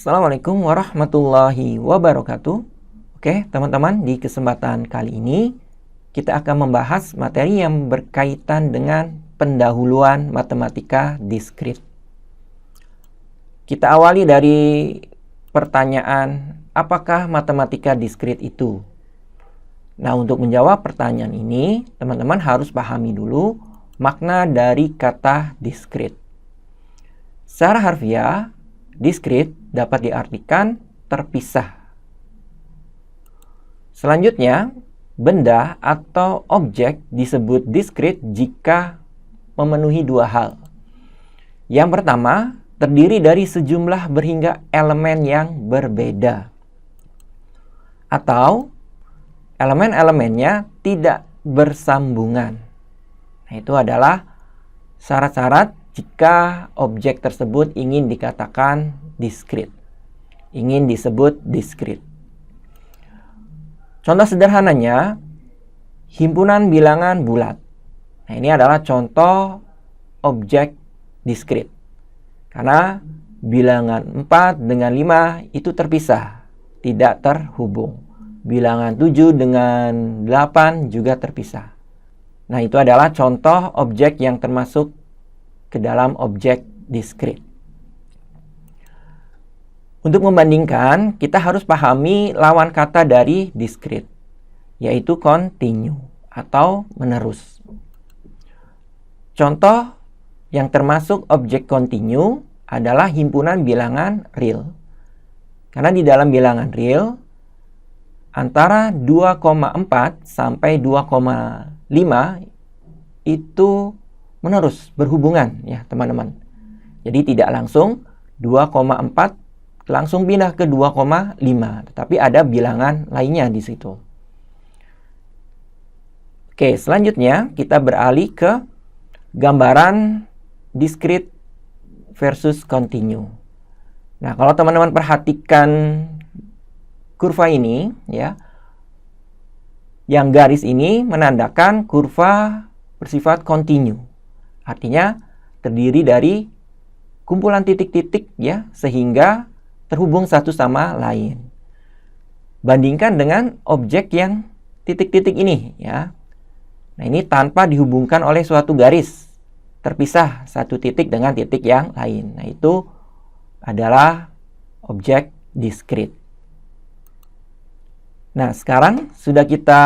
Assalamualaikum warahmatullahi wabarakatuh. Oke, teman-teman, di kesempatan kali ini kita akan membahas materi yang berkaitan dengan pendahuluan matematika diskrit. Kita awali dari pertanyaan, apakah matematika diskrit itu? Nah, untuk menjawab pertanyaan ini, teman-teman harus pahami dulu makna dari kata diskrit. Secara harfiah, diskrit dapat diartikan terpisah. Selanjutnya, benda atau objek disebut diskrit jika memenuhi dua hal. Yang pertama, terdiri dari sejumlah berhingga elemen yang berbeda. Atau, elemen-elemennya tidak bersambungan. Nah, itu adalah syarat-syarat jika objek tersebut ingin dikatakan diskrit, ingin disebut diskrit. Contoh sederhananya, himpunan bilangan bulat. Nah, ini adalah contoh objek diskrit. Karena bilangan 4 dengan 5 itu terpisah, tidak terhubung. Bilangan 7 dengan 8 juga terpisah. Nah, itu adalah contoh objek yang termasuk ke dalam objek diskrit. Untuk membandingkan, kita harus pahami lawan kata dari diskrit, yaitu continue atau menerus. Contoh yang termasuk objek continue adalah himpunan bilangan real. Karena di dalam bilangan real, antara 2,4 sampai 2,5 itu menerus berhubungan ya teman-teman. Jadi tidak langsung 2,4 langsung pindah ke 2,5, tetapi ada bilangan lainnya di situ. Oke, selanjutnya kita beralih ke gambaran diskrit versus continue. Nah, kalau teman-teman perhatikan kurva ini ya, yang garis ini menandakan kurva bersifat continue. Artinya terdiri dari kumpulan titik-titik ya, sehingga terhubung satu sama lain. Bandingkan dengan objek yang titik-titik ini ya. Nah, ini tanpa dihubungkan oleh suatu garis, terpisah satu titik dengan titik yang lain. Nah, itu adalah objek diskrit. Nah, sekarang sudah kita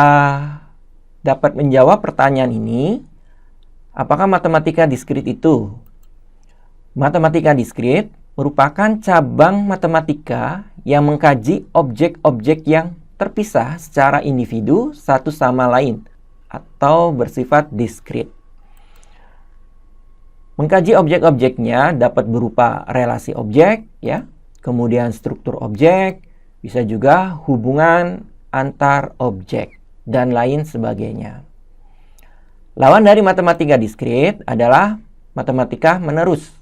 dapat menjawab pertanyaan ini. Apakah matematika diskrit itu? Matematika diskrit merupakan cabang matematika yang mengkaji objek-objek yang terpisah secara individu satu sama lain atau bersifat diskrit. Mengkaji objek-objeknya dapat berupa relasi objek, ya, kemudian struktur objek, bisa juga hubungan antar objek, dan lain sebagainya. Lawan dari matematika diskrit adalah matematika menerus,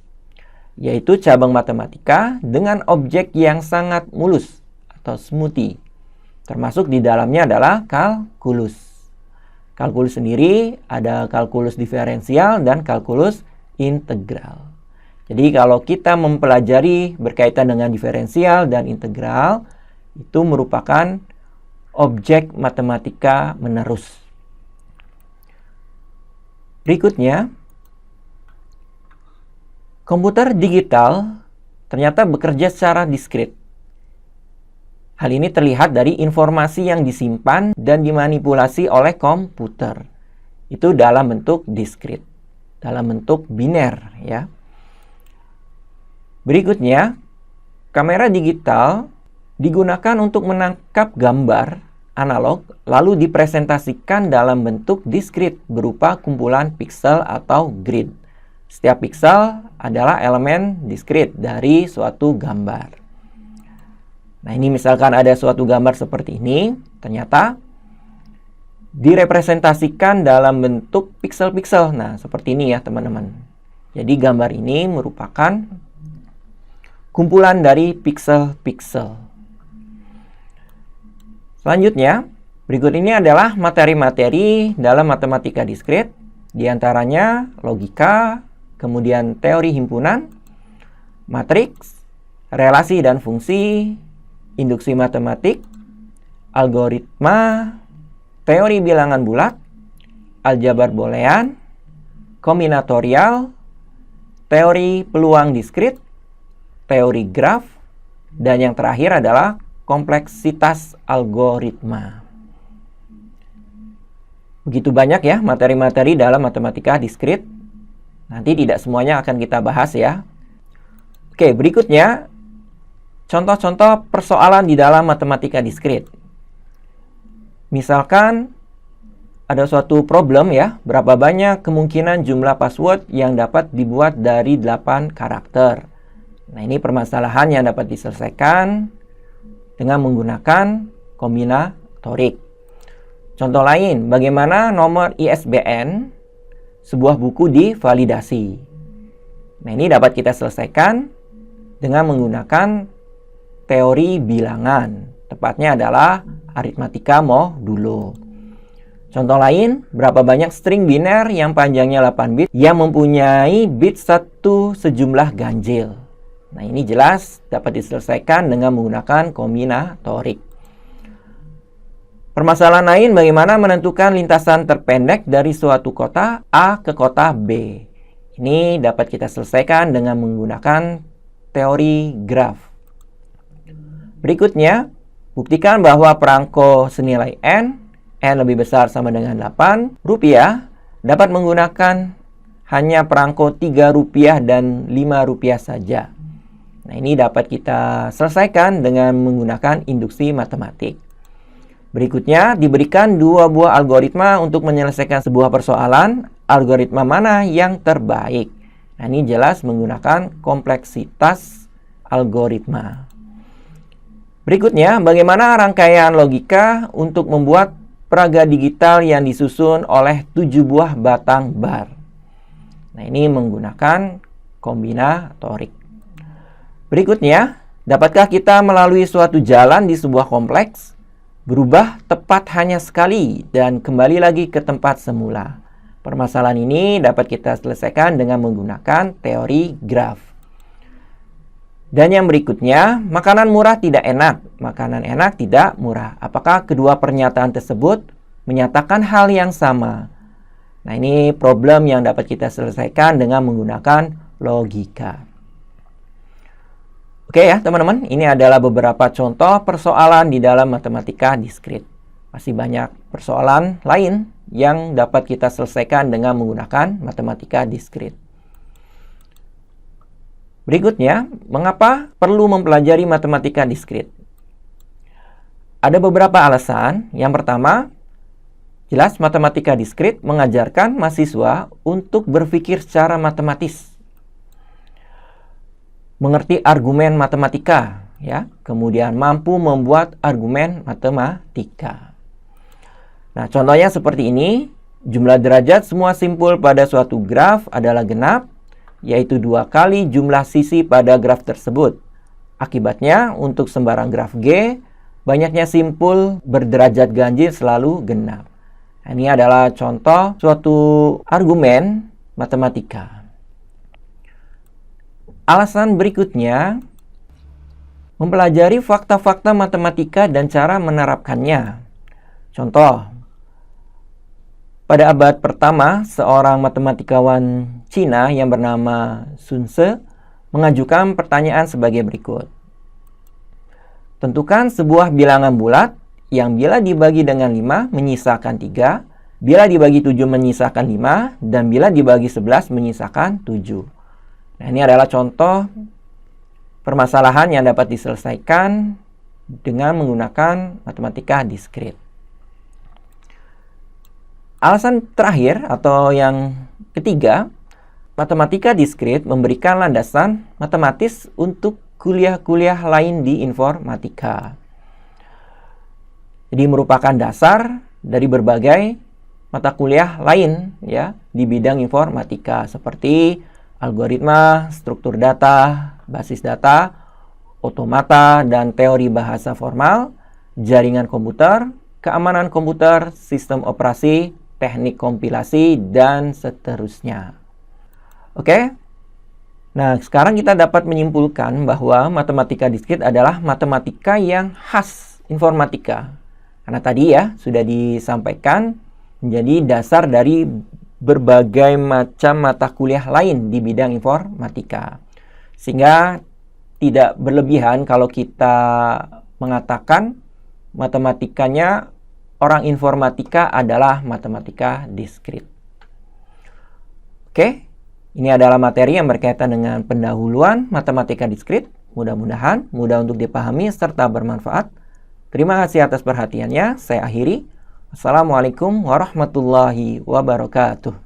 yaitu cabang matematika dengan objek yang sangat mulus atau smoothie. Termasuk di dalamnya adalah kalkulus. Kalkulus sendiri ada kalkulus diferensial dan kalkulus integral. Jadi kalau kita mempelajari berkaitan dengan diferensial dan integral, itu merupakan objek matematika menerus. Berikutnya, komputer digital ternyata bekerja secara diskrit. Hal ini terlihat dari informasi yang disimpan dan dimanipulasi oleh komputer. Itu dalam bentuk diskrit, dalam bentuk biner ya. Berikutnya, kamera digital digunakan untuk menangkap gambar analog lalu dipresentasikan dalam bentuk diskrit berupa kumpulan piksel atau grid. Setiap piksel adalah elemen diskrit dari suatu gambar. Nah, ini misalkan ada suatu gambar seperti ini, ternyata direpresentasikan dalam bentuk piksel-piksel. Nah, seperti ini ya teman-teman. Jadi gambar ini merupakan kumpulan dari piksel-piksel. Selanjutnya, berikut ini adalah materi-materi dalam matematika diskrit, di antaranya logika, kemudian teori himpunan, matriks, relasi dan fungsi, induksi matematik, algoritma, teori bilangan bulat, aljabar boolean, kombinatorial, teori peluang diskrit, teori graf, dan yang terakhir adalah kompleksitas algoritma. Begitu banyak ya materi-materi dalam matematika diskrit. Nanti tidak semuanya akan kita bahas ya. Oke, berikutnya contoh-contoh persoalan di dalam matematika diskrit. Misalkan ada suatu problem ya, berapa banyak kemungkinan jumlah password yang dapat dibuat dari 8 karakter. Nah, ini permasalahan yang dapat diselesaikan dengan menggunakan kombinatorik. Contoh lain, bagaimana nomor ISBN sebuah buku divalidasi. Nah, ini dapat kita selesaikan dengan menggunakan teori bilangan. Tepatnya adalah aritmatika modulo. Contoh lain, berapa banyak string biner yang panjangnya 8 bit yang mempunyai bit satu sejumlah ganjil. Nah, ini jelas dapat diselesaikan dengan menggunakan kombinatorik. Permasalahan lain, bagaimana menentukan lintasan terpendek dari suatu kota A ke kota B. Ini dapat kita selesaikan dengan menggunakan teori graf. Berikutnya, buktikan bahwa perangko senilai N lebih besar sama dengan 8 rupiah, dapat menggunakan hanya perangko 3 rupiah dan 5 rupiah saja. Nah, ini dapat kita selesaikan dengan menggunakan induksi matematik. Berikutnya, diberikan 2 buah algoritma untuk menyelesaikan sebuah persoalan. Algoritma mana yang terbaik? Nah, ini jelas menggunakan kompleksitas algoritma. Berikutnya, bagaimana rangkaian logika untuk membuat peraga digital yang disusun oleh 7 buah batang bar. Nah, ini menggunakan kombinatorik. Berikutnya, dapatkah kita melalui suatu jalan di sebuah kompleks, berubah tepat hanya sekali dan kembali lagi ke tempat semula? Permasalahan ini dapat kita selesaikan dengan menggunakan teori graf. Dan yang berikutnya, makanan murah tidak enak, makanan enak tidak murah. Apakah kedua pernyataan tersebut menyatakan hal yang sama? Nah, ini problem yang dapat kita selesaikan dengan menggunakan logika. Oke ya teman-teman, ini adalah beberapa contoh persoalan di dalam matematika diskrit. Masih banyak persoalan lain yang dapat kita selesaikan dengan menggunakan matematika diskrit. Berikutnya, mengapa perlu mempelajari matematika diskrit? Ada beberapa alasan. Yang pertama, jelas matematika diskrit mengajarkan mahasiswa untuk berpikir secara matematis, mengerti argumen matematika, ya, kemudian mampu membuat argumen matematika. Nah, contohnya seperti ini. Jumlah derajat semua simpul pada suatu graf adalah genap, yaitu 2 kali jumlah sisi pada graf tersebut. Akibatnya, untuk sembarang graf G, banyaknya simpul berderajat ganjil selalu genap. Nah, ini adalah contoh suatu argumen matematika. Alasan berikutnya, mempelajari fakta-fakta matematika dan cara menerapkannya. Contoh, pada abad pertama, seorang matematikawan Cina yang bernama Sun Tzu mengajukan pertanyaan sebagai berikut. Tentukan sebuah bilangan bulat yang bila dibagi dengan 5 menyisakan 3, bila dibagi 7 menyisakan 5, dan bila dibagi 11 menyisakan 7. Nah, ini adalah contoh permasalahan yang dapat diselesaikan dengan menggunakan matematika diskrit. Alasan terakhir atau yang ketiga, matematika diskrit memberikan landasan matematis untuk kuliah-kuliah lain di informatika. Jadi merupakan dasar dari berbagai mata kuliah lain ya di bidang informatika seperti algoritma, struktur data, basis data, otomata, dan teori bahasa formal, jaringan komputer, keamanan komputer, sistem operasi, teknik kompilasi, dan seterusnya. Oke, Nah, sekarang kita dapat menyimpulkan bahwa matematika diskrit adalah matematika yang khas informatika. Karena tadi ya, sudah disampaikan menjadi dasar dari berbagai macam mata kuliah lain di bidang informatika. Sehingga tidak berlebihan kalau kita mengatakan matematikanya orang informatika adalah matematika diskrit. Oke, ini adalah materi yang berkaitan dengan pendahuluan matematika diskrit. Mudah-mudahan mudah untuk dipahami serta bermanfaat. Terima kasih atas perhatiannya. Saya akhiri. Assalamualaikum warahmatullahi wabarakatuh.